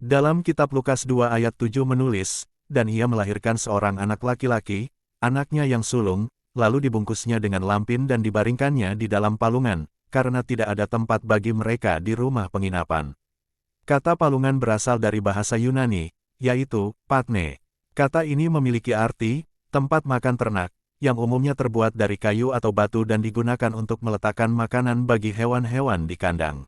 Dalam kitab Lukas 2 ayat 7 menulis, dan ia melahirkan seorang anak laki-laki, anaknya yang sulung, lalu dibungkusnya dengan lampin dan dibaringkannya di dalam palungan, karena tidak ada tempat bagi mereka di rumah penginapan. Kata palungan berasal dari bahasa Yunani, yaitu patne. Kata ini memiliki arti, tempat makan ternak, yang umumnya terbuat dari kayu atau batu dan digunakan untuk meletakkan makanan bagi hewan-hewan di kandang.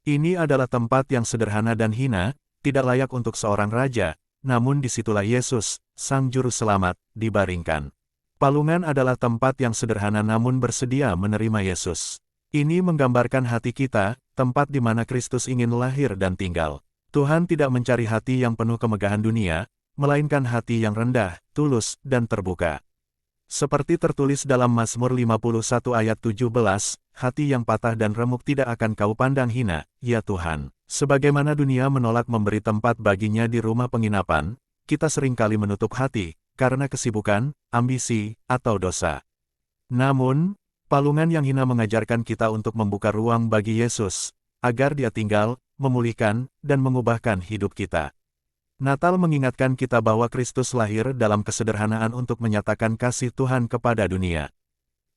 Ini adalah tempat yang sederhana dan hina, tidak layak untuk seorang raja, namun disitulah Yesus, Sang Juru Selamat, dibaringkan. Palungan adalah tempat yang sederhana namun bersedia menerima Yesus. Ini menggambarkan hati kita, tempat di mana Kristus ingin lahir dan tinggal. Tuhan tidak mencari hati yang penuh kemegahan dunia, melainkan hati yang rendah, tulus, dan terbuka. Seperti tertulis dalam Mazmur 51 ayat 17, hati yang patah dan remuk tidak akan kau pandang hina, ya Tuhan. Sebagaimana dunia menolak memberi tempat baginya di rumah penginapan, kita seringkali menutup hati, karena kesibukan, ambisi, atau dosa. Namun, palungan yang hina mengajarkan kita untuk membuka ruang bagi Yesus, agar Dia tinggal, memulihkan, dan mengubahkan hidup kita. Natal mengingatkan kita bahwa Kristus lahir dalam kesederhanaan untuk menyatakan kasih Tuhan kepada dunia.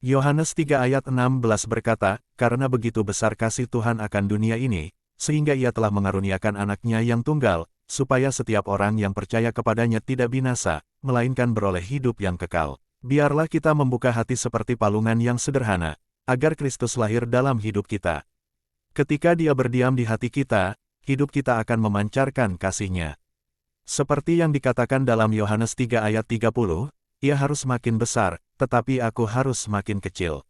Yohanes 3 ayat 16 berkata, "Karena begitu besar kasih Tuhan akan dunia ini, sehingga Ia telah mengaruniakan anaknya yang tunggal, supaya setiap orang yang percaya kepadanya tidak binasa, melainkan beroleh hidup yang kekal." Biarlah kita membuka hati seperti palungan yang sederhana, agar Kristus lahir dalam hidup kita. Ketika Dia berdiam di hati kita, hidup kita akan memancarkan kasih-Nya. Seperti yang dikatakan dalam Yohanes 3 ayat 30, Ia harus makin besar, tetapi aku harus makin kecil.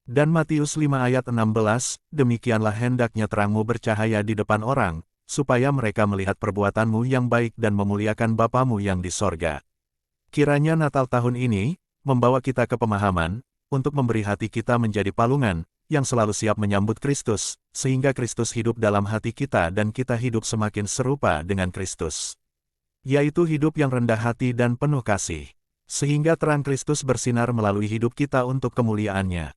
Dan Matius 5 ayat 16, demikianlah hendaknya terangmu bercahaya di depan orang, supaya mereka melihat perbuatanmu yang baik dan memuliakan Bapamu yang di sorga. Kiranya Natal tahun ini, membawa kita ke pemahaman, untuk memberi hati kita menjadi palungan, yang selalu siap menyambut Kristus, sehingga Kristus hidup dalam hati kita dan kita hidup semakin serupa dengan Kristus. Yaitu hidup yang rendah hati dan penuh kasih. Sehingga terang Kristus bersinar melalui hidup kita untuk kemuliaan-Nya.